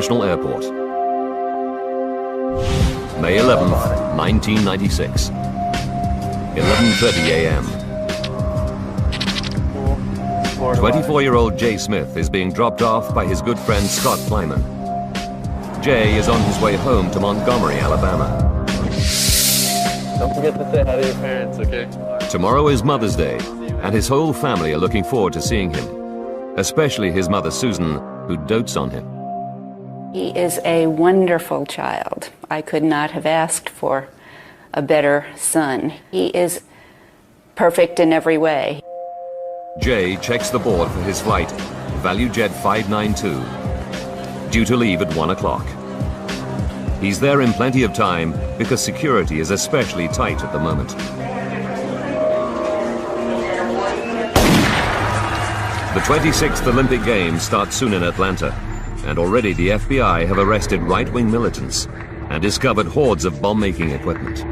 International Airport. May 11th, 1996. 11:30 a.m. 24-year-old Jay Smith is being dropped off by his good friend Scott Kleiman. Jay is on his way home to Montgomery, Alabama. Don't forget to say hi to your parents, okay? Tomorrow is Mother's Day, and his whole family are looking forward to seeing him, especially his mother Susan, who dotes on him. He is a wonderful child. I could not have asked for a better son. He is perfect in every way. Jay checks the board for his flight, ValuJet 592, due to leave at 1 o'clock. He's there in plenty of time because security is especially tight at the moment. The 26th Olympic Games start soon in Atlanta, and already the FBI have arrested right-wing militants and discovered hordes of bomb-making equipment.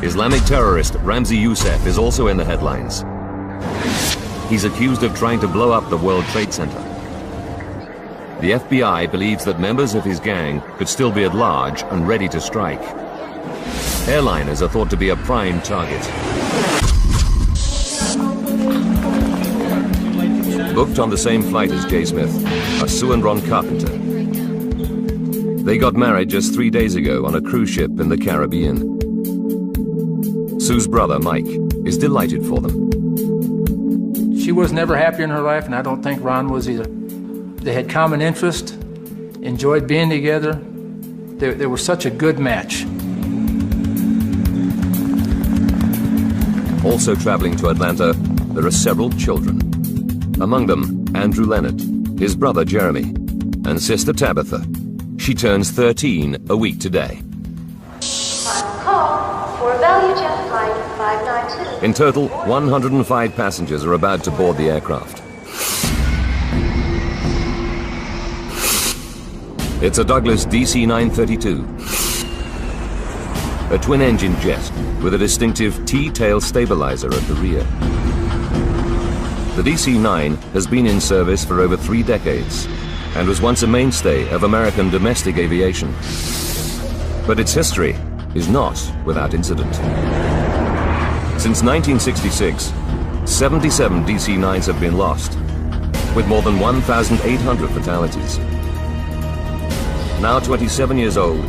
Islamic terrorist Ramzi Youssef is also in the headlines. He's accused of trying to blow up the World Trade Center. The FBI believes that members of his gang could still be at large and ready to strike. Airliners are thought to be a prime target. Booked on the same flight as Jay Smith are Sue and Ron Carpenter. They got married just 3 days ago on a cruise ship in the Caribbean. Sue's brother, Mike, is delighted for them. She was never happier in her life, and I don't think Ron was either. They had common interest, enjoyed being together. They were such a good match. Also traveling to Atlanta, there are several children. Among them, Andrew Leonard, his brother Jeremy, and sister Tabitha. She turns 13 a week today. Call for ValuJet flight 592. In total, 105 passengers are about to board the aircraft. It's a Douglas DC-932, a twin-engine jet with a distinctive T-tail stabilizer at the rear. The DC-9 has been in service for over 3 decades and was once a mainstay of American domestic aviation. But its history is not without incident. Since 1966, 77 DC-9s have been lost, with more than 1,800 fatalities. Now 27 years old,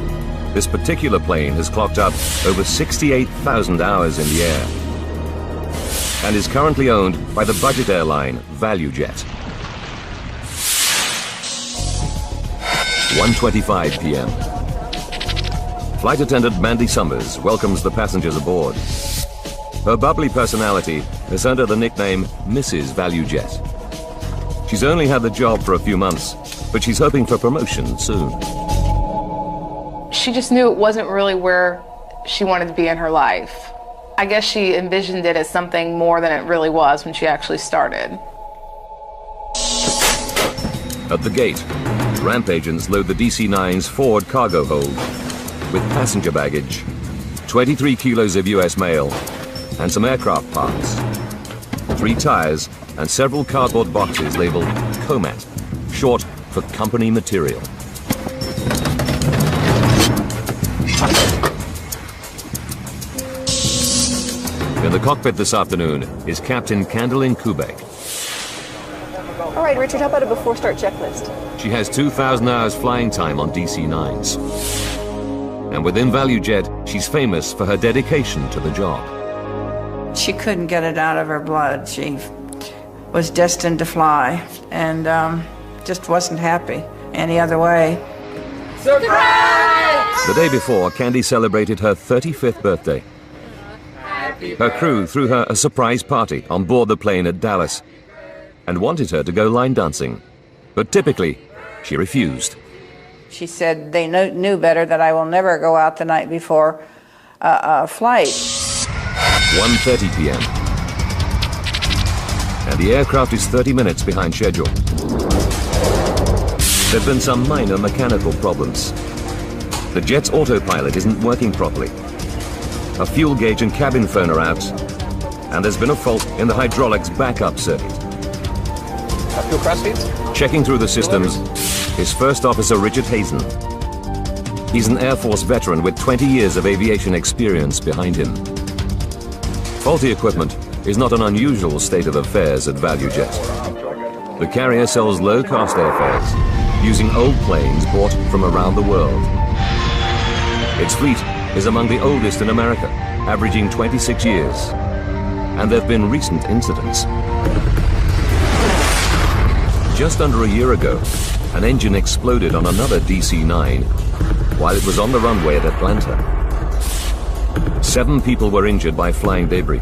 this particular plane has clocked up over 68,000 hours in the air and is currently owned by the budget airline ValuJet. 1:25 p.m. Flight attendant Mandy Summers welcomes the passengers aboard. Her bubbly personality has earned her the nickname Mrs. ValuJet. She's only had the job for a few months, but she's hoping for promotion soon. She just knew it wasn't really where she wanted to be in her life. I guess she envisioned it as something more than it really was when she actually started. At the gate, ramp agents load the DC-9's forward cargo hold with passenger baggage, 23 kilos of US mail, and some aircraft parts, 3 tires, and several cardboard boxes labeled COMAT, short for company material. In the cockpit this afternoon is Captain Candlin Kubek. All right, Richard, how about a before-start checklist? She has 2,000 hours flying time on DC-9s. And within ValuJet, she's famous for her dedication to the job. She couldn't get it out of her blood. She was destined to fly and just wasn't happy any other way. Surprise! The day before, Candy celebrated her 35th birthday. Her crew threw her a surprise party on board the plane at Dallas and wanted her to go line dancing. But typically, she refused. She said they knew better, that I will never go out the night before a flight. 1:30 p.m. And the aircraft is 30 minutes behind schedule. There have been some minor mechanical problems. The jet's autopilot isn't working properly. A fuel gauge and cabin phone are out, and there's been a fault in the hydraulics backup circuit. Fuel cross feeds? Checking through the systems is First Officer Richard Hazen. He's an Air Force veteran with 20 years of aviation experience behind him. Faulty equipment is not an unusual state of affairs at ValuJet. The carrier sells low-cost airfares using old planes bought from around the world. Its fleet is among the oldest in America, averaging 26 years. And there have been recent incidents. Just under a year ago, an engine exploded on another DC-9 while it was on the runway at Atlanta. 7 people were injured by flying debris,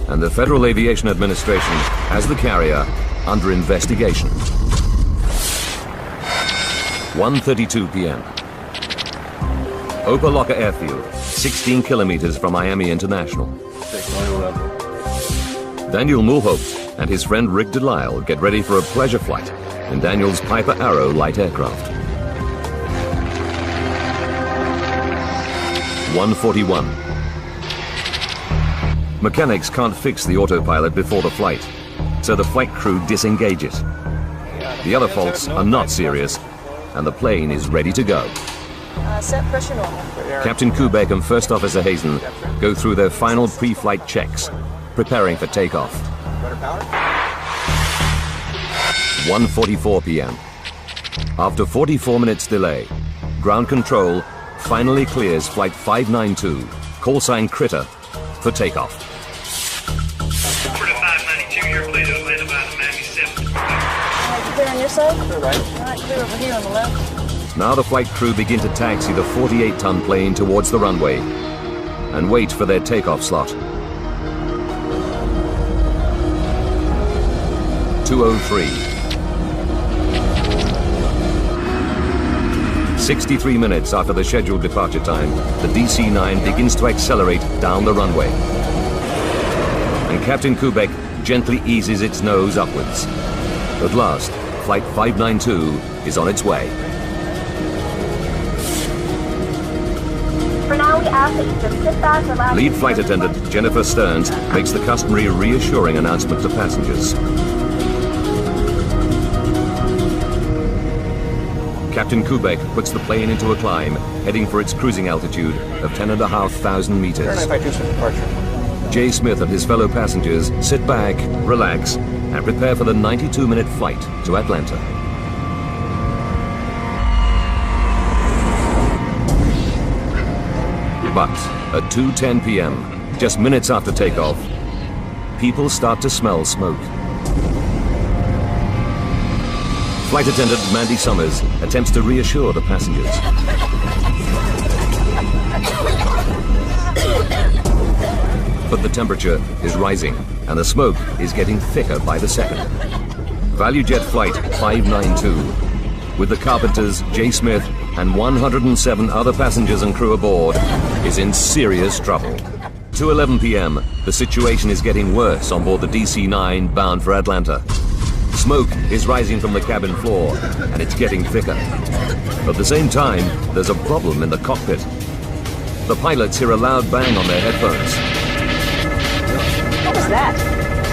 and the Federal Aviation Administration has the carrier under investigation. 1:32 p.m. Opa-locka Airfield, 16 kilometers from Miami International. Daniel Mulhaupt and his friend Rick Delisle get ready for a pleasure flight in Daniel's Piper Arrow light aircraft. 1:41. Mechanics can't fix the autopilot before the flight, so the flight crew disengage it. The other faults are not serious, and the plane is ready to go. Set pressure normal. Captain Kubek and First Officer Hazen go through their final pre-flight checks, preparing for takeoff. 1:44 p.m. After 44 minutes delay, ground control finally clears Flight 592, call sign Critter, for takeoff. Florida 592, you're clear to Atlanta by the Miami 7. Clear on your side? Clear right. All right, clear over here on the left. Now the flight crew begin to taxi the 48-ton plane towards the runway and wait for their takeoff slot. 2:03. 63 minutes after the scheduled departure time, the DC-9 begins to accelerate down the runway. And Captain Kubek gently eases its nose upwards. At last, Flight 592 is on its way. For now, we ask that you just sit back, relax. Lead flight attendant Jennifer Stearns makes the customary reassuring announcement to passengers. Captain Kubek puts the plane into a climb, heading for its cruising altitude of 10,500 meters. Jay Smith and his fellow passengers sit back, relax, and prepare for the 92-minute flight to Atlanta. But at 2:10 p.m., just minutes after takeoff, people start to smell smoke. Flight attendant Mandy Summers attempts to reassure the passengers. But the temperature is rising, and the smoke is getting thicker by the second. ValuJet Flight 592, with the carpenters, Jay Smith, and 107 other passengers and crew aboard, is in serious trouble. 2:11 p.m., the situation is getting worse on board the DC-9 bound for Atlanta. Smoke is rising from the cabin floor, and it's getting thicker. At the same time, there's a problem in the cockpit. The pilots hear a loud bang on their headphones. What was that?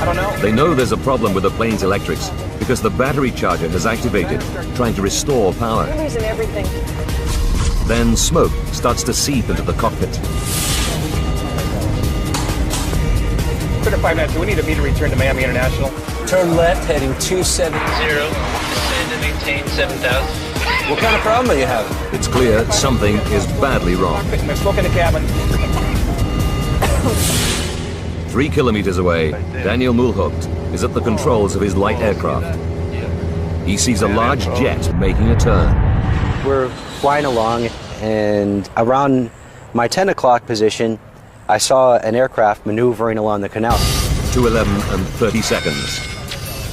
I don't know. They know there's a problem with the plane's electrics because the battery charger has activated, trying to restore power. We're losing everything. Then smoke starts to seep into the cockpit. Critter 592, we need a meter return to Miami International. Turn left, heading 270. Descend and maintain 7,000. What kind of problem are you having? It's clear something is badly wrong. There's smoke in the cabin. 3 kilometers away, Daniel Mulhaupt is at the controls of his light aircraft. He sees a large jet making a turn. We're flying along, and around my 10 o'clock position, I saw an aircraft maneuvering along the canal. 2:11 and 30 seconds.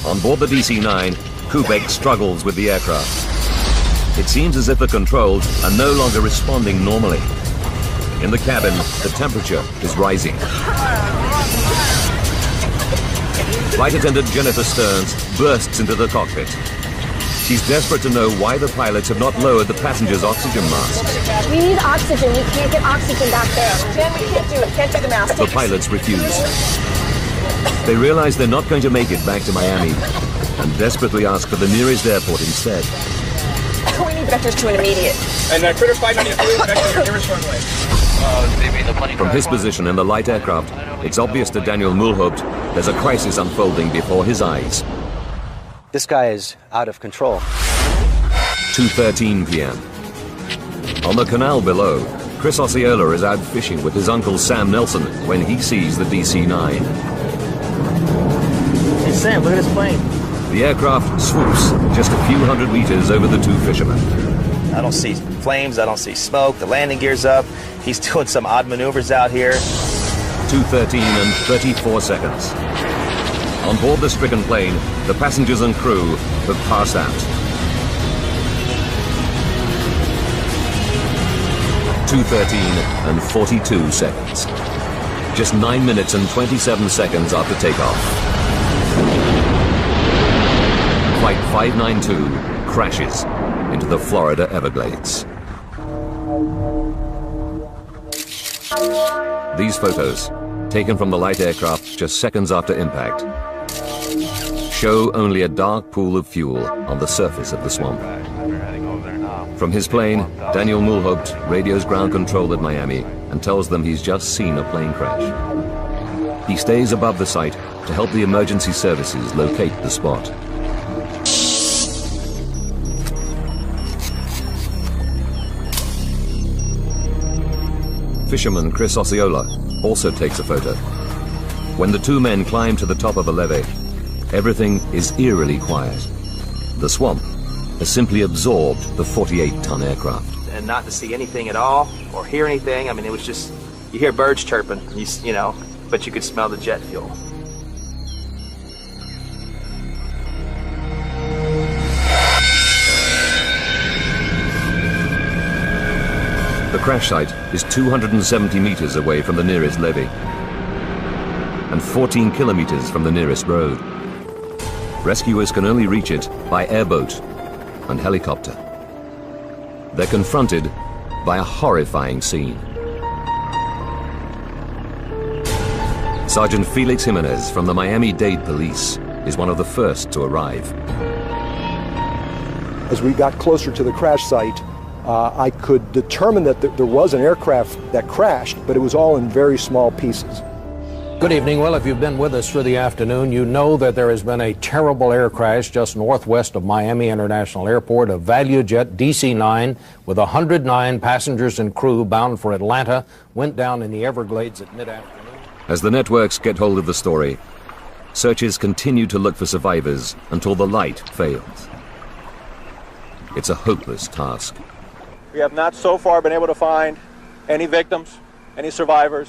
On board the DC-9, Kubek struggles with the aircraft. It seems as if the controls are no longer responding normally. In the cabin, the temperature is rising. Flight attendant Jennifer Stearns bursts into the cockpit. She's desperate to know why the pilots have not lowered the passengers' oxygen masks. We need oxygen. We can't get oxygen back there. Jen, we can't do it. Can't take the mask. The pilots refuse. They realize they're not going to make it back to Miami, and desperately ask for the nearest airport instead. We need vectors to an immediate. And critter 592, vector to nearest runway. From his position in the light aircraft, it's obvious to Daniel Mulhaupt there's a crisis unfolding before his eyes. This guy is out of control. 2:13 p.m. On the canal below, Chris Osceola is out fishing with his uncle Sam Nelson when he sees the DC-9. Hey Sam, look at this plane. The aircraft swoops just a few hundred meters over the two fishermen. I don't see flames, I don't see smoke, the landing gear's up. He's doing some odd maneuvers out here. 2:13 and 34 seconds. On board the stricken plane, the passengers and crew have passed out. 2:13 and 42 seconds. Just 9 minutes and 27 seconds after takeoff. Flight 592 crashes into the Florida Everglades. These photos, taken from the light aircraft just seconds after impact, show only a dark pool of fuel on the surface of the swamp. From his plane, Daniel Mulhaupt radios ground control at Miami and tells them he's just seen a plane crash. He stays above the site to help the emergency services locate the spot. Fisherman Chris Osceola also takes a photo. When the two men climb to the top of a levee, everything is eerily quiet. The swamp has simply absorbed the 48-ton aircraft. And not to see anything at all or hear anything. I mean, it was just, you hear birds chirping, you know, but you could smell the jet fuel. The crash site is 270 meters away from the nearest levee and 14 kilometers from the nearest road. Rescuers can only reach it by airboat and helicopter. They're confronted by a horrifying scene. Sergeant Felix Jimenez from the Miami-Dade Police is one of the first to arrive. As we got closer to the crash site, I could determine that there was an aircraft that crashed, but it was all in very small pieces. Good evening. Well, if you've been with us through the afternoon, you know that there has been a terrible air crash just northwest of Miami International Airport. A ValuJet DC-9 with 109 passengers and crew bound for Atlanta went down in the Everglades at mid-afternoon. As the networks get hold of the story, searches continue to look for survivors until the light fails. It's a hopeless task. We have not so far been able to find any victims, any survivors,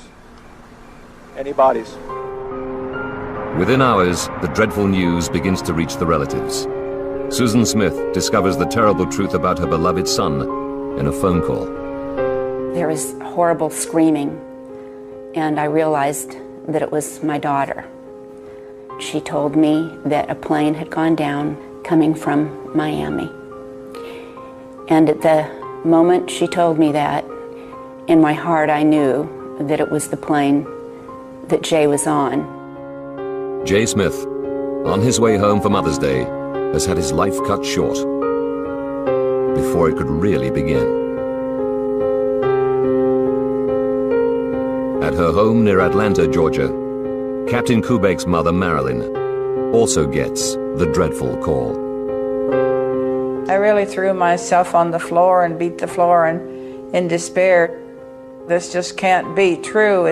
any bodies. Within hours, the dreadful news begins to reach the relatives. Susan Smith discovers the terrible truth about her beloved son in a phone call. There was horrible screaming, and I realized that it was my daughter. She told me that a plane had gone down coming from Miami. And at the moment she told me that, in my heart I knew that it was the plane that Jay was on. Jay Smith, on his way home for Mother's Day, has had his life cut short before it could really begin. At her home near Atlanta, Georgia, Captain Kubek's mother, Marilyn, also gets the dreadful call. I really threw myself on the floor and beat the floor in despair. This just can't be true.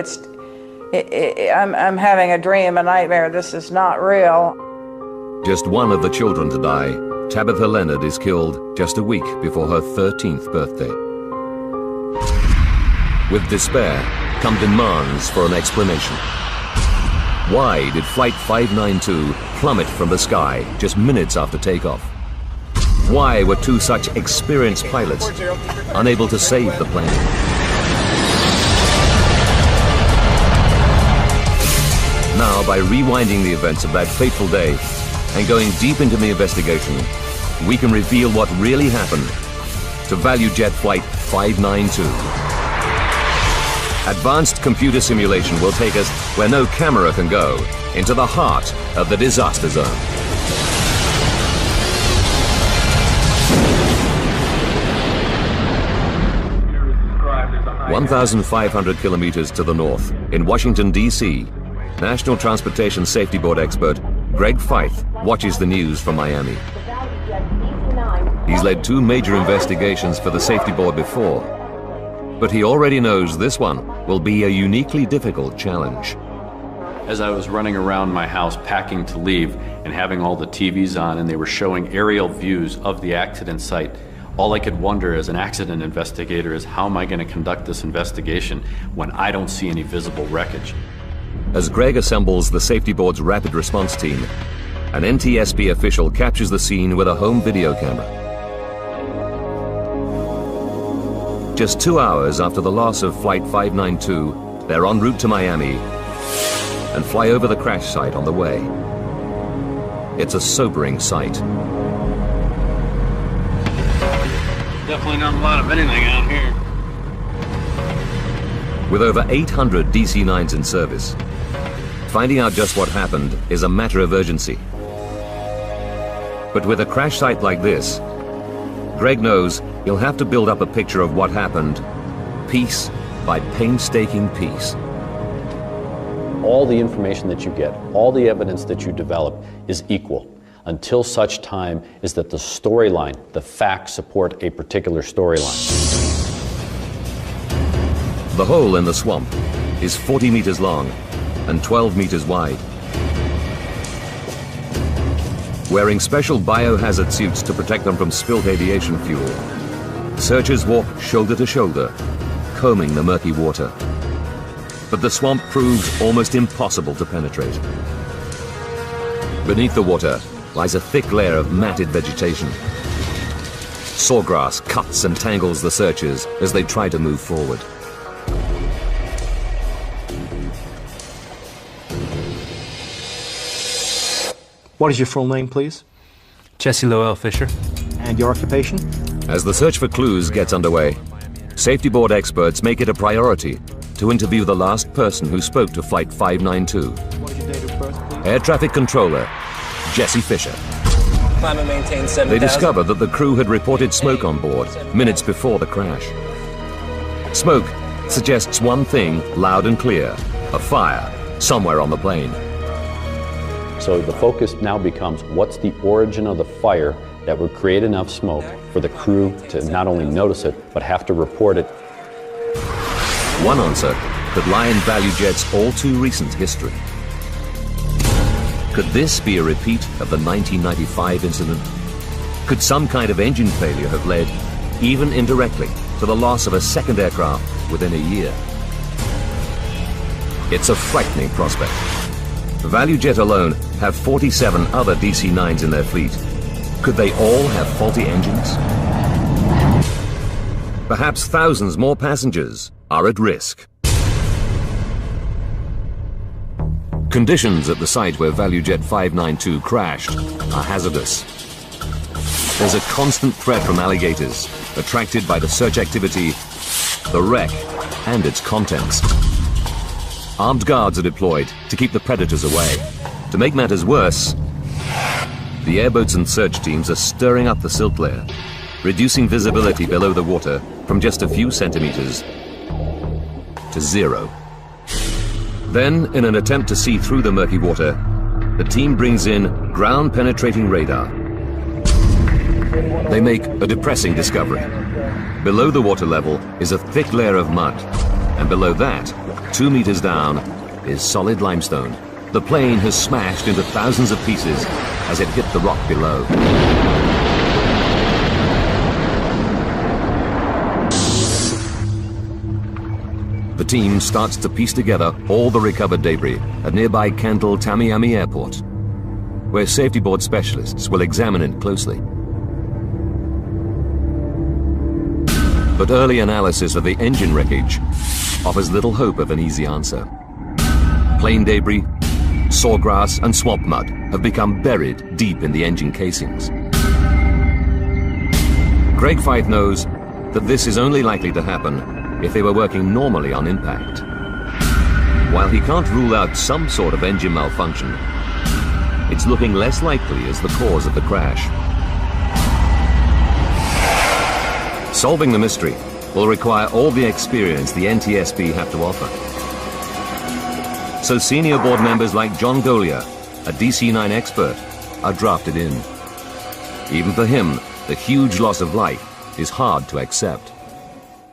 I'm having a dream, a nightmare. This is not real. Just one of the children to die, Tabitha Leonard is killed just a week before her 13th birthday. With despair come demands for an explanation. Why did Flight 592 plummet from the sky just minutes after takeoff? Why were two such experienced pilots unable to save the plane? Now, by rewinding the events of that fateful day and going deep into the investigation, we can reveal what really happened to ValuJet Flight 592. Advanced computer simulation will take us where no camera can go, into the heart of the disaster zone. 1,500 kilometers to the north, in Washington, D.C., National Transportation Safety Board expert Greg Feith watches the news from Miami. He's led 2 major investigations for the Safety Board before, but he already knows this one will be a uniquely difficult challenge. As I was running around my house packing to leave and having all the TVs on and they were showing aerial views of the accident site, all I could wonder as an accident investigator is how am I going to conduct this investigation when I don't see any visible wreckage? As Greg assembles the Safety Board's rapid response team, an NTSB official captures the scene with a home video camera. Just 2 hours after the loss of Flight 592, they're en route to Miami and fly over the crash site on the way. It's a sobering sight. Definitely not a lot of anything out here. With over 800 DC-9s in service, finding out just what happened is a matter of urgency. But with a crash site like this, Greg knows he'll have to build up a picture of what happened, piece by painstaking piece. All the information that you get, all the evidence that you develop is equal until such time is that the storyline, the facts support a particular storyline. The hole in the swamp is 40 meters long and 12 meters wide. Wearing special biohazard suits to protect them from spilt aviation fuel, searchers walk shoulder to shoulder, combing the murky water. But the swamp proves almost impossible to penetrate. Beneath the water lies a thick layer of matted vegetation. Sawgrass cuts and tangles the searchers as they try to move forward. What is your full name, please? Jesse Lowell Fisher. And your occupation? As the search for clues gets underway, Safety Board experts make it a priority to interview the last person who spoke to Flight 592. What is your date of birth, please? Air Traffic Controller Jesse Fisher. Climb and maintain 7,000. They discover that the crew had reported smoke on board minutes before the crash. Smoke suggests one thing loud and clear: a fire somewhere on the plane. So the focus now becomes what's the origin of the fire that would create enough smoke for the crew to not only notice it, but have to report it. One answer could lie in ValuJet's all-too-recent history. Could this be a repeat of the 1995 incident? Could some kind of engine failure have led, even indirectly, to the loss of a second aircraft within a year? It's a frightening prospect. ValuJet alone have 47 other DC-9s in their fleet. Could they all have faulty engines? Perhaps thousands more passengers are at risk. Conditions at the site where ValuJet 592 crashed are hazardous. There's a constant threat from alligators, attracted by the search activity, the wreck, and its contents. Armed guards are deployed to keep the predators away. To make matters worse, the airboats and search teams are stirring up the silt layer, reducing visibility below the water from just a few centimeters to zero. Then, in an attempt to see through the murky water, the team brings in ground-penetrating radar. They make a depressing discovery. Below the water level is a thick layer of mud, and below that, 2 meters down, is solid limestone. The plane has smashed into thousands of pieces as it hit the rock below. The team starts to piece together all the recovered debris at nearby Kendall Tamiami Airport, where Safety Board specialists will examine it closely. But early analysis of the engine wreckage offers little hope of an easy answer. Plane debris, sawgrass, and swamp mud have become buried deep in the engine casings. Greg Feith knows that this is only likely to happen if they were working normally on impact. While he can't rule out some sort of engine malfunction, it's looking less likely as the cause of the crash. Solving the mystery will require all the experience the NTSB have to offer. So senior board members like John Golia, a DC-9 expert, are drafted in. Even for him, the huge loss of life is hard to accept.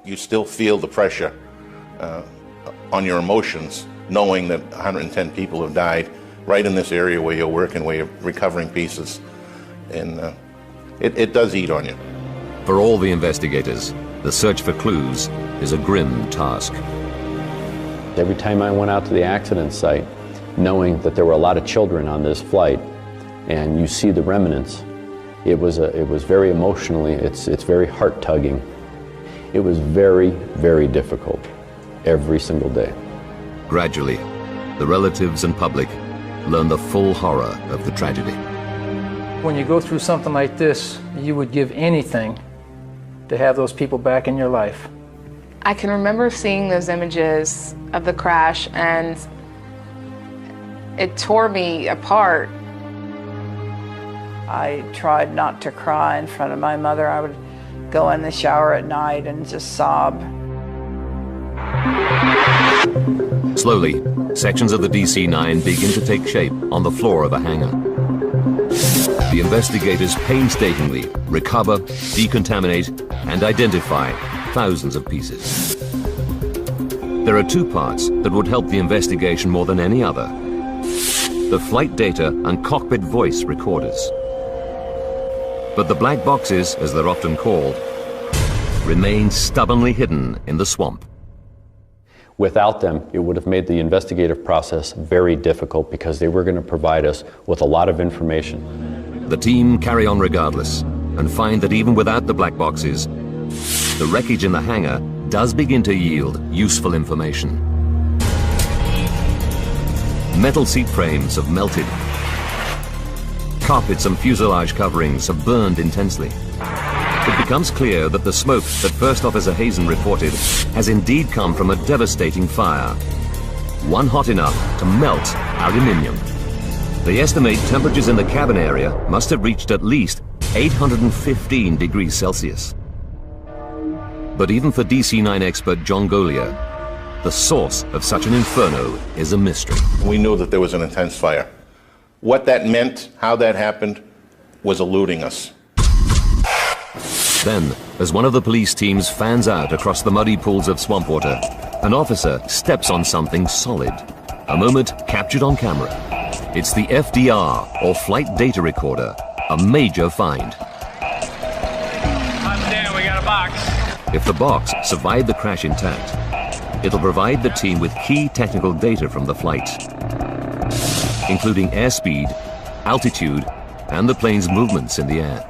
You still feel the pressure on your emotions, knowing that 110 people have died right in this area where you're working, where you're recovering pieces. And it does eat on you. For all the investigators, the search for clues is a grim task. Every time I went out to the accident site, knowing that there were a lot of children on this flight, and you see the remnants, it was very emotionally, it's very heart-tugging. It was very, very difficult every single day. Gradually, the relatives and public learn the full horror of the tragedy. When you go through something like this, you would give anything to have those people back in your life. I can remember seeing those images of the crash, and it tore me apart. I tried not to cry in front of my mother. I would go in the shower at night and just sob. Slowly, sections of the DC-9 begin to take shape on the floor of a hangar. The investigators painstakingly recover, decontaminate, and identify thousands of pieces. There are two parts that would help the investigation more than any other: the flight data and cockpit voice recorders. But the black boxes, as they're often called, remain stubbornly hidden in the swamp. Without them, it would have made the investigative process very difficult because they were going to provide us with a lot of information. The team carry on regardless and find that even without the black boxes, the wreckage in the hangar does begin to yield useful information. Metal seat frames have melted. Carpets and fuselage coverings have burned intensely. It becomes clear that the smoke that First Officer Hazen reported has indeed come from a devastating fire, one hot enough to melt aluminium. They estimate temperatures in the cabin area must have reached at least 815 degrees Celsius. But even for DC-9 expert John Golia, the source of such an inferno is a mystery. We knew that there was an intense fire. What that meant, how that happened, was eluding us. Then, as one of the police teams fans out across the muddy pools of swamp water, an officer steps on something solid. A moment captured on camera. It's the FDR, or Flight Data Recorder, a major find. Damn, we got a box. If the box survived the crash intact, it'll provide the team with key technical data from the flight, including airspeed, altitude, and the plane's movements in the air.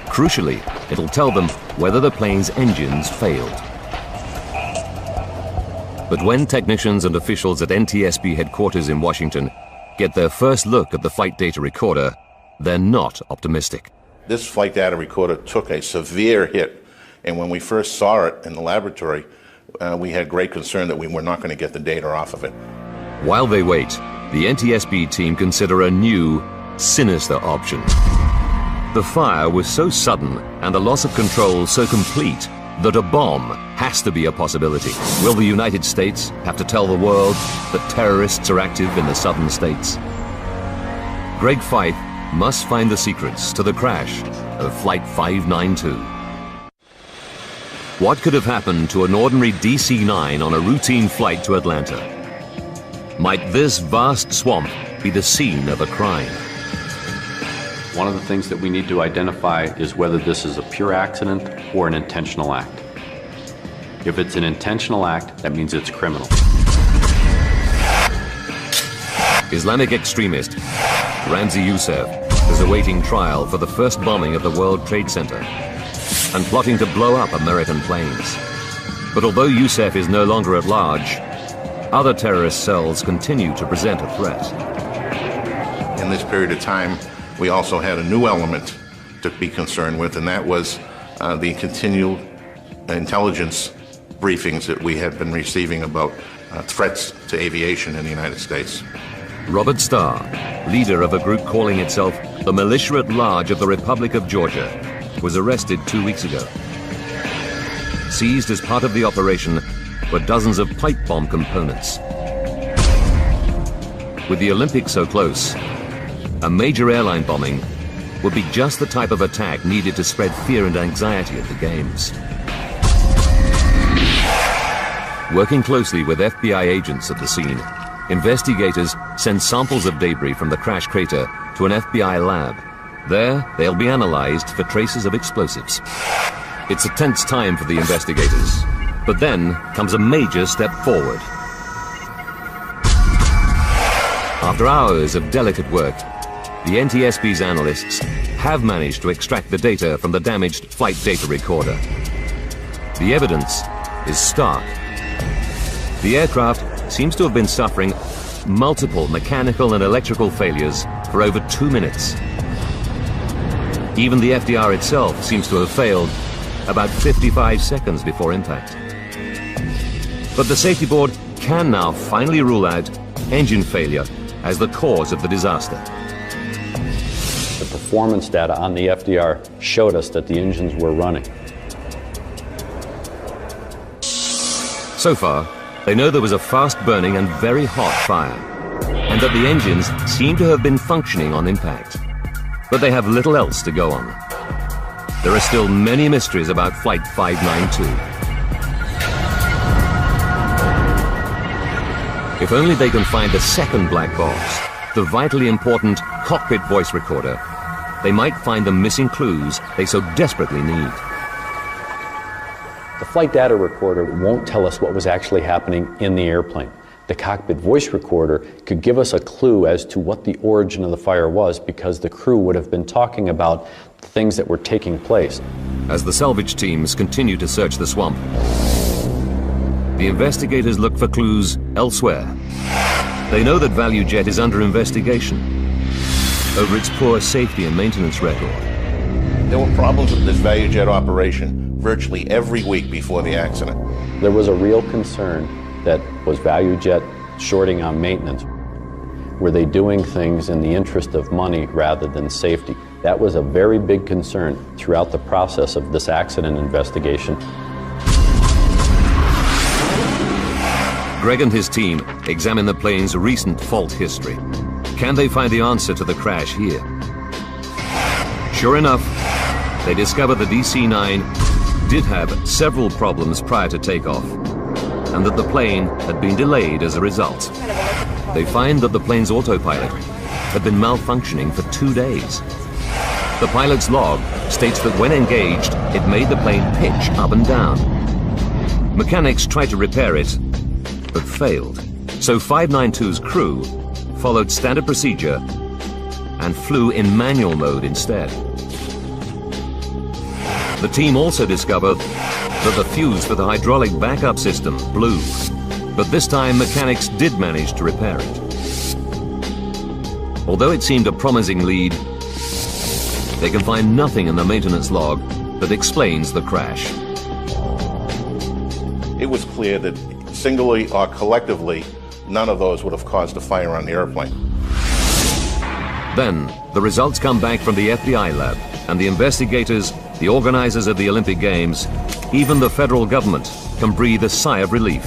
Crucially, it'll tell them whether the plane's engines failed. But when technicians and officials at NTSB headquarters in Washington get their first look at the flight data recorder, they're not optimistic. This flight data recorder took a severe hit, and when we first saw it in the laboratory, we had great concern that we were not going to get the data off of it. While they wait, the NTSB team consider a new, sinister option. The fire was so sudden and the loss of control so complete that a bomb has to be a possibility. Will the United States have to tell the world that terrorists are active in the southern states? Greg Fife must find the secrets to the crash of Flight 592. What could have happened to an ordinary DC-9 on a routine flight to Atlanta? Might this vast swamp be the scene of a crime? One of the things that we need to identify is whether this is a pure accident or an intentional act. If it's an intentional act, that means it's criminal. Islamic extremist Ramzi Youssef is awaiting trial for the first bombing of the World Trade Center and plotting to blow up American planes. But although Youssef is no longer at large, other terrorist cells continue to present a threat. In this period of time, we also had a new element to be concerned with, and that was the continual intelligence briefings that we had been receiving about threats to aviation in the United States. Robert Starr, leader of a group calling itself the Militia at Large of the Republic of Georgia, was arrested 2 weeks ago. Seized as part of the operation were dozens of pipe bomb components. With the Olympics so close, a major airline bombing would be just the type of attack needed to spread fear and anxiety at the Games. Working closely with FBI agents at the scene, investigators send samples of debris from the crash crater to an FBI lab. There, they'll be analyzed for traces of explosives. It's a tense time for the investigators, but then comes a major step forward. After hours of delicate work, the NTSB's analysts have managed to extract the data from the damaged flight data recorder. The evidence is stark. The aircraft seems to have been suffering multiple mechanical and electrical failures for over 2 minutes. Even the FDR itself seems to have failed about 55 seconds before impact. But the safety board can now finally rule out engine failure as the cause of the disaster. The performance data on the FDR showed us that the engines were running. So far, they know there was a fast-burning and very hot fire, and that the engines seem to have been functioning on impact. But they have little else to go on. There are still many mysteries about Flight 592. If only they can find the second black box, the vitally important cockpit voice recorder, they might find the missing clues they so desperately need. The flight data recorder won't tell us what was actually happening in the airplane. The cockpit voice recorder could give us a clue as to what the origin of the fire was, because the crew would have been talking about things that were taking place. As the salvage teams continue to search the swamp, the investigators look for clues elsewhere. They know that ValuJet is under investigation over its poor safety and maintenance record. There were problems with this ValuJet operation virtually every week before the accident. There was a real concern that was ValuJet shorting on maintenance. Were they doing things in the interest of money rather than safety? That was a very big concern throughout the process of this accident investigation. Greg and his team examine the plane's recent fault history. Can they find the answer to the crash here? Sure enough, they discover the DC-9 did have several problems prior to takeoff, and that the plane had been delayed as a result. They find that the plane's autopilot had been malfunctioning for 2 days. The pilot's log states that when engaged, it made the plane pitch up and down. Mechanics tried to repair it, but failed. So 592's crew followed standard procedure and flew in manual mode instead. The team also discovered that the fuse for the hydraulic backup system blew, but this time mechanics did manage to repair it. Although it seemed a promising lead, they can find nothing in the maintenance log that explains the crash. It was clear that singly or collectively, none of those would have caused a fire on the airplane. Then, the results come back from the FBI lab, and the investigators, the organizers of the Olympic Games, even the federal government can breathe a sigh of relief.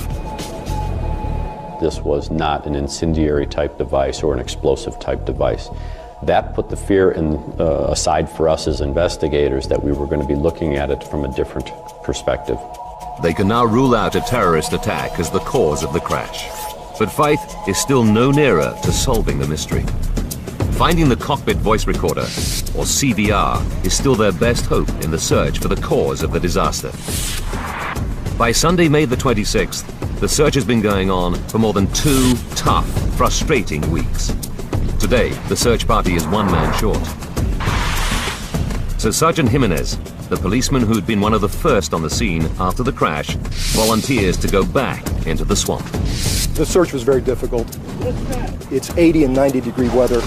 This was not an incendiary type device or an explosive type device. That put the fear aside for us as investigators that we were going to be looking at it from a different perspective. They can now rule out a terrorist attack as the cause of the crash. But Faith is still no nearer to solving the mystery. Finding the cockpit voice recorder, or CVR, is still their best hope in the search for the cause of the disaster. By Sunday, May the 26th, the search has been going on for more than 2 tough, frustrating weeks. Today, the search party is 1 man short. So Sergeant Jimenez, the policeman who'd been one of the first on the scene after the crash, volunteers to go back into the swamp. The search was very difficult. It's 80 and 90 degree weather,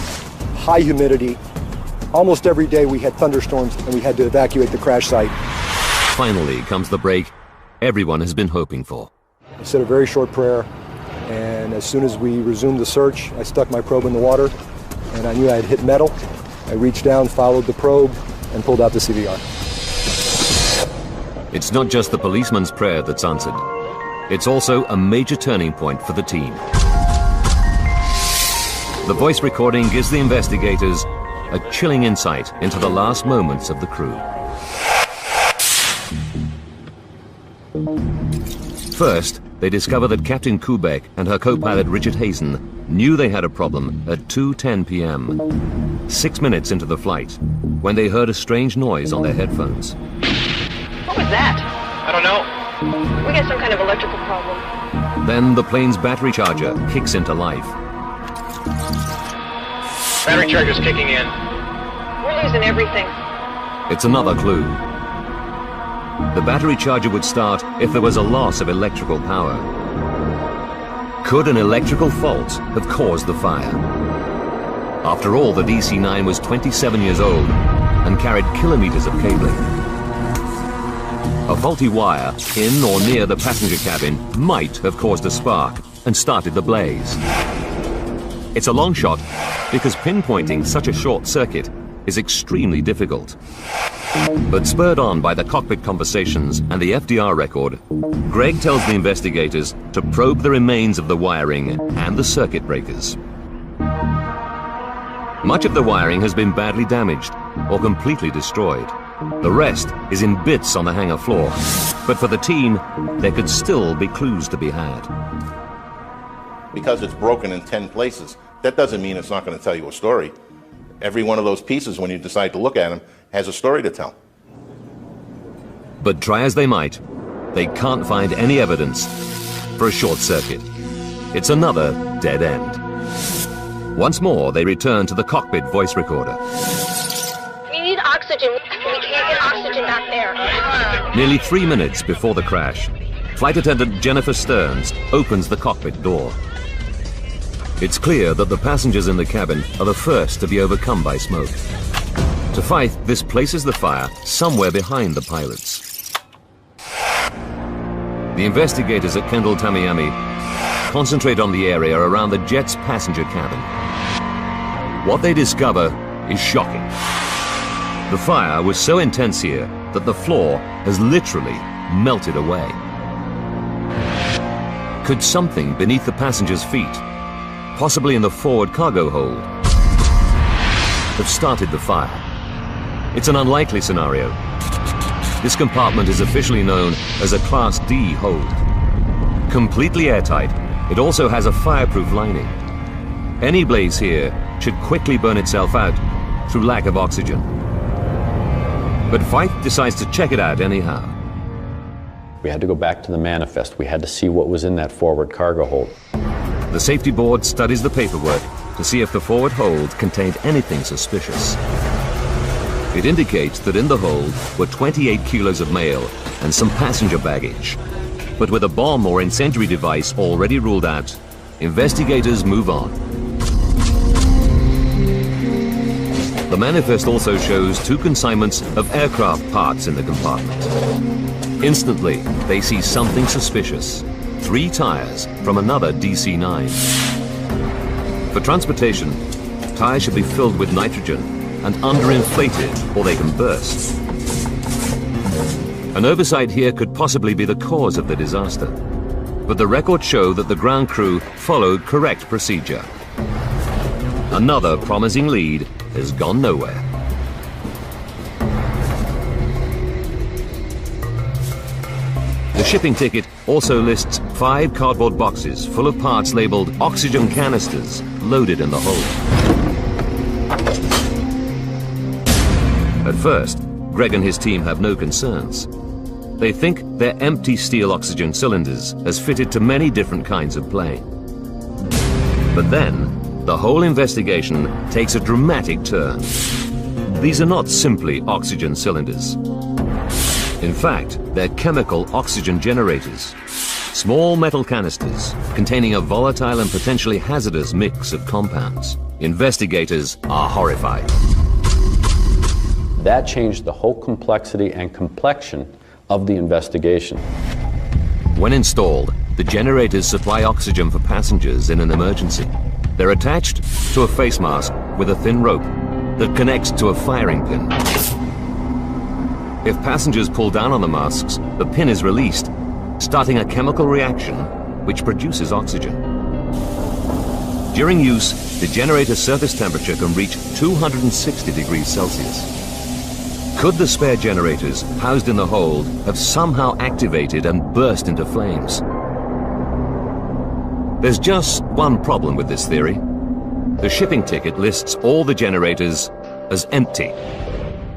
high humidity. Almost every day we had thunderstorms and we had to evacuate the crash site. Finally comes the break everyone has been hoping for. I said a very short prayer, and as soon as we resumed the search, I stuck my probe in the water, and I knew I had hit metal. I reached down, followed the probe, and pulled out the CVR. It's not just the policeman's prayer that's answered. It's also a major turning point for the team. The voice recording gives the investigators a chilling insight into the last moments of the crew. First, they discover that Captain Kubek and her co-pilot Richard Hazen knew they had a problem at 2:10 p.m., 6 minutes into the flight, when they heard a strange noise on their headphones. What was that? I don't know. We got some kind of electrical problem. Then the plane's battery charger kicks into life. Battery charger's kicking in. We're losing everything. It's another clue. The battery charger would start if there was a loss of electrical power. Could an electrical fault have caused the fire? After all, the DC-9 was 27 years old and carried kilometers of cabling. A faulty wire in or near the passenger cabin might have caused a spark and started the blaze. It's a long shot because pinpointing such a short circuit is extremely difficult. But spurred on by the cockpit conversations and the FDR record, Greg tells the investigators to probe the remains of the wiring and the circuit breakers. Much of the wiring has been badly damaged or completely destroyed. The rest is in bits on the hangar floor. But for the team, there could still be clues to be had. Because it's broken in 10 places, that doesn't mean it's not going to tell you a story. Every one of those pieces, when you decide to look at them, has a story to tell. But try as they might, they can't find any evidence for a short circuit. It's another dead end. Once more, they return to the cockpit voice recorder. We need oxygen. We can't get oxygen back there. Nearly 3 minutes before the crash, Flight Attendant Jennifer Stearns opens the cockpit door. It's clear that the passengers in the cabin are the first to be overcome by smoke. To fight, this places the fire somewhere behind the pilots. The investigators at Kendall Tamiami concentrate on the area around the jet's passenger cabin. What they discover is shocking. The fire was so intense here that the floor has literally melted away. Could something beneath the passengers' feet, possibly in the forward cargo hold, have started the fire? It's an unlikely scenario. This compartment is officially known as a Class D hold. Completely airtight, it also has a fireproof lining. Any blaze here should quickly burn itself out through lack of oxygen. But Feith decides to check it out anyhow. We had to go back to the manifest. We had to see what was in that forward cargo hold. The safety board studies the paperwork to see if the forward hold contained anything suspicious. It indicates that in the hold were 28 kilos of mail and some passenger baggage. But with a bomb or incendiary device already ruled out, investigators move on. The manifest also shows 2 consignments of aircraft parts in the compartment. Instantly, they see something suspicious. 3 tires from another DC-9. For transportation, tires should be filled with nitrogen and underinflated or they can burst. An oversight here could possibly be the cause of the disaster, but the records show that the ground crew followed correct procedure. Another promising lead has gone nowhere. The shipping ticket also lists 5 cardboard boxes full of parts labeled oxygen canisters loaded in the hold. At first, Greg and his team have no concerns. They think they're empty steel oxygen cylinders as fitted to many different kinds of plane. But then, the whole investigation takes a dramatic turn. These are not simply oxygen cylinders. In fact, they're chemical oxygen generators. Small metal canisters containing a volatile and potentially hazardous mix of compounds. Investigators are horrified. That changed the whole complexity and complexion of the investigation. When installed, the generators supply oxygen for passengers in an emergency. They're attached to a face mask with a thin rope that connects to a firing pin. If passengers pull down on the masks, the pin is released, starting a chemical reaction which produces oxygen. During use, the generator's surface temperature can reach 260 degrees Celsius. Could the spare generators housed in the hold have somehow activated and burst into flames? There's just one problem with this theory. The shipping ticket lists all the generators as empty,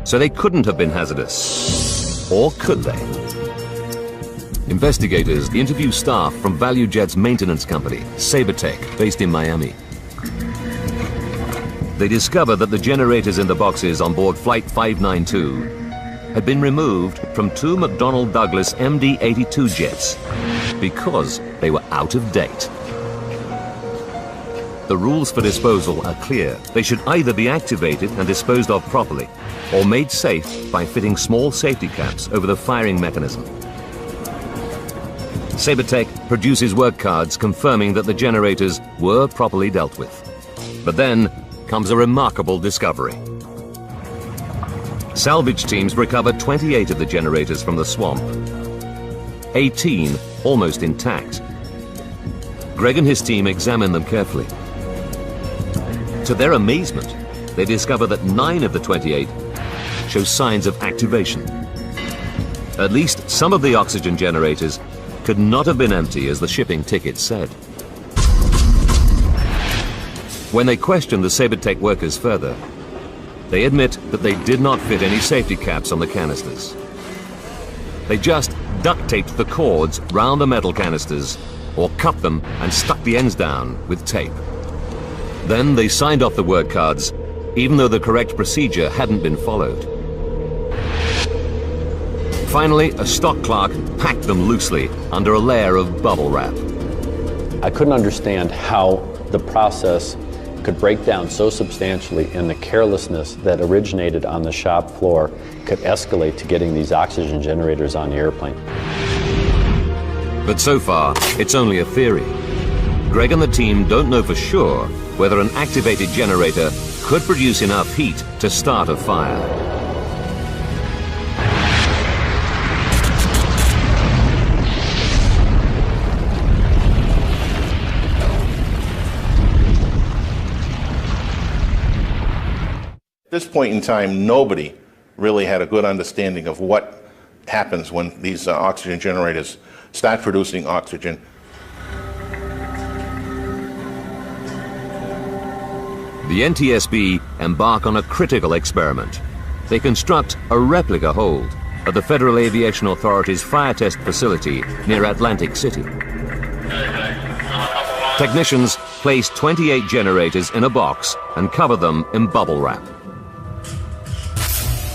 so they couldn't have been hazardous. Or could they? Investigators interview staff from ValuJet's maintenance company, SaberTech, based in Miami. They discover that the generators in the boxes on board Flight 592 had been removed from 2 McDonnell Douglas MD-82 jets because they were out of date. The rules for disposal are clear. They should either be activated and disposed of properly, or made safe by fitting small safety caps over the firing mechanism. SaberTech produces work cards confirming that the generators were properly dealt with. But then comes a remarkable discovery. Salvage teams recovered 28 of the generators from the swamp, 18 almost intact. Greg and his team examined them carefully. To their amazement, they discover that 9 of the 28 show signs of activation. At least some of the oxygen generators could not have been empty as the shipping ticket said. When they questioned the SaberTech workers further, they admit that they did not fit any safety caps on the canisters. They just duct taped the cords round the metal canisters or cut them and stuck the ends down with tape. Then they signed off the work cards, even though the correct procedure hadn't been followed. Finally, a stock clerk packed them loosely under a layer of bubble wrap. I couldn't understand how the process could break down so substantially, and the carelessness that originated on the shop floor could escalate to getting these oxygen generators on the airplane. But so far, it's only a theory. Greg and the team don't know for sure whether an activated generator could produce enough heat to start a fire. At this point in time, nobody really had a good understanding of what happens when these oxygen generators start producing oxygen. The NTSB embark on a critical experiment. They construct a replica hold at the Federal Aviation Authority's fire test facility near Atlantic City. Technicians place 28 generators in a box and cover them in bubble wrap.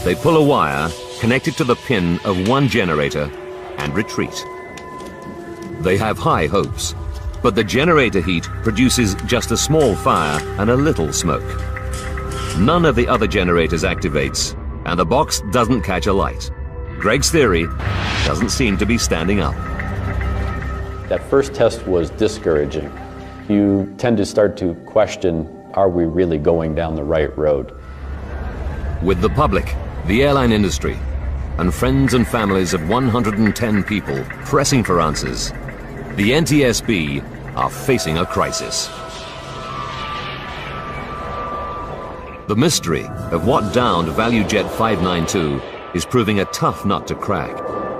They pull a wire connected to the pin of one generator and retreat. They have high hopes, but the generator heat produces just a small fire and a little smoke. None of the other generators activates, and the box doesn't catch a light. Greg's theory doesn't seem to be standing up. That first test was discouraging. You tend to start to question, are we really going down the right road? With the public, the airline industry, and friends and families of 110 people pressing for answers, the NTSB are facing a crisis. The mystery of what downed ValuJet 592 is proving a tough nut to crack.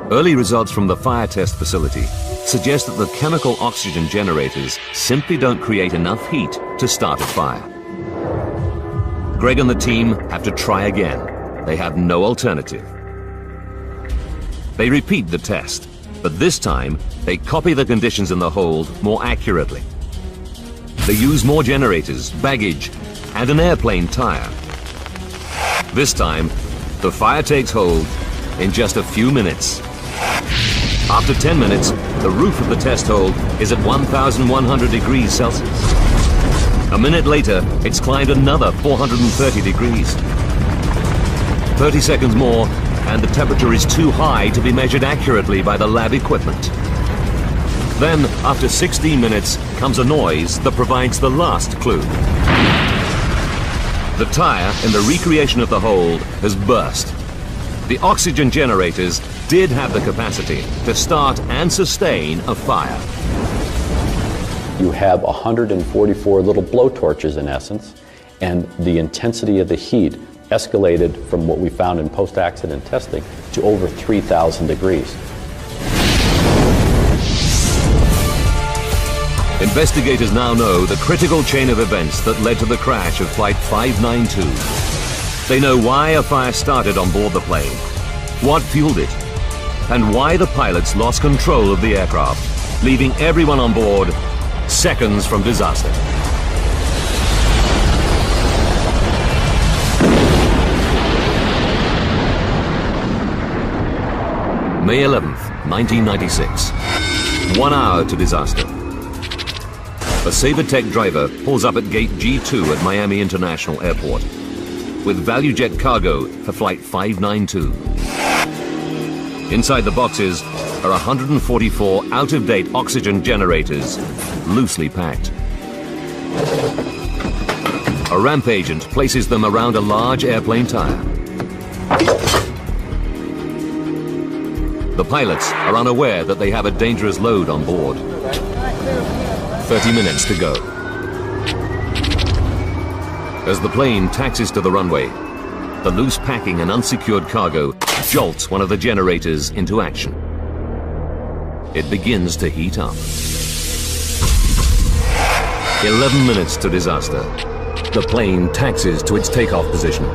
Early results from the fire test facility suggest that the chemical oxygen generators simply don't create enough heat to start a fire. Greg and the team have to try again. They have no alternative. They repeat the test, but this time they copy the conditions in the hold more accurately. They use more generators, baggage, and an airplane tire. This time, the fire takes hold in just a few minutes. After 10 minutes, the roof of the test hold is at 1,100 degrees Celsius. A minute later, it's climbed another 430 degrees. 30 seconds more, and the temperature is too high to be measured accurately by the lab equipment. Then, after 16 minutes, comes a noise that provides the last clue. The tire in the recreation of the hold has burst. the oxygen generators did have the capacity to start and sustain a fire. You have 144 little blowtorches in essence, and the intensity of the heat escalated from what we found in post-accident testing to over 3,000 degrees. Investigators now know the critical chain of events that led to the crash of Flight 592. They know why a fire started on board the plane, what fueled it, and why the pilots lost control of the aircraft, leaving everyone on board seconds from disaster. May 11th, 1996. 1 hour to disaster. A SaberTech driver pulls up at gate G2 at Miami International Airport with ValuJet cargo for Flight 592. Inside the boxes are 144 out-of-date oxygen generators, loosely packed. A ramp agent places them around a large airplane tire. The pilots are unaware that they have a dangerous load on board. 30 minutes to go. As the plane taxis to the runway, the loose packing and unsecured cargo jolts one of the generators into action. It begins to heat up. 11 minutes to disaster. The plane taxis to its takeoff position.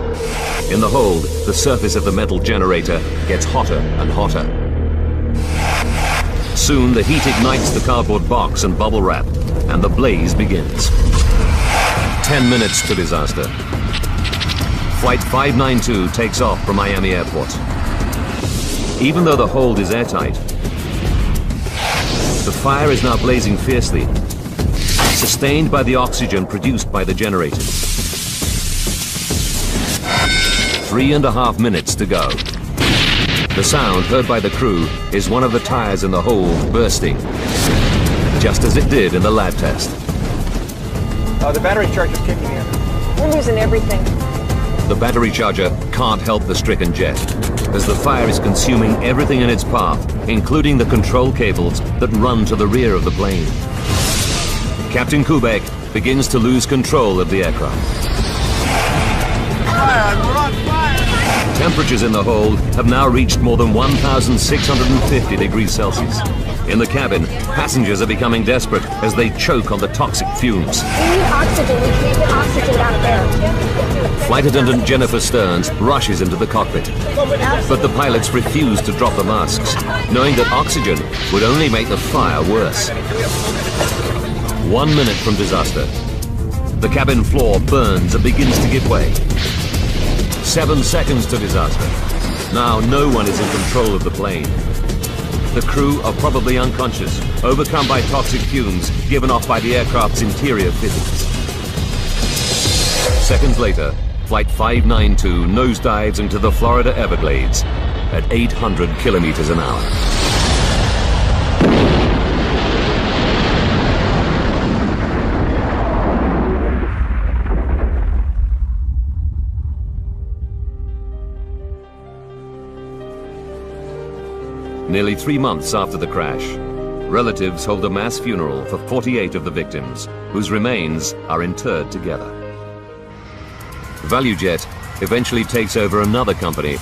In the hold, the surface of the metal generator gets hotter and hotter. Soon the heat ignites the cardboard box and bubble wrap, and the blaze begins. 10 minutes to disaster. Flight 592 takes off from Miami Airport. Even though the hold is airtight, the fire is now blazing fiercely, sustained by the oxygen produced by the generators. 3.5 minutes to go. The sound heard by the crew is one of the tires in the hold bursting, just as it did in the lab test. The battery charge is kicking in. We're losing everything. The battery charger can't help the stricken jet, as the fire is consuming everything in its path, including the control cables that run to the rear of the plane. Captain Kubek begins to lose control of the aircraft. We're on fire! Temperatures in the hold have now reached more than 1,650 degrees Celsius. In the cabin, passengers are becoming desperate as they choke on the toxic fumes. We need oxygen. We can't get oxygen back there. Flight attendant Jennifer Stearns rushes into the cockpit, but the pilots refuse to drop the masks, knowing that oxygen would only make the fire worse. 1 minute from disaster. The cabin floor burns and begins to give way. 7 seconds to disaster. Now no one is in control of the plane. The crew are probably unconscious, overcome by toxic fumes given off by the aircraft's interior fittings. Seconds later, Flight 592 nosedives into the Florida Everglades at 800 kilometers an hour. Nearly 3 months after the crash, relatives hold a mass funeral for 48 of the victims, whose remains are interred together. ValuJet eventually takes over another company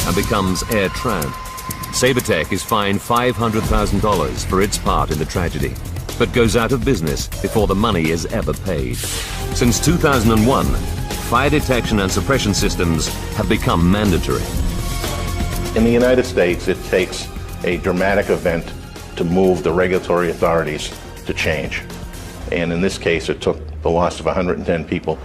and becomes Air Tran. SaberTech is fined $500,000 for its part in the tragedy, but goes out of business before the money is ever paid. Since 2001, fire detection and suppression systems have become mandatory. In the United States, it takes a dramatic event to move the regulatory authorities to change. And in this case, it took the loss of 110 people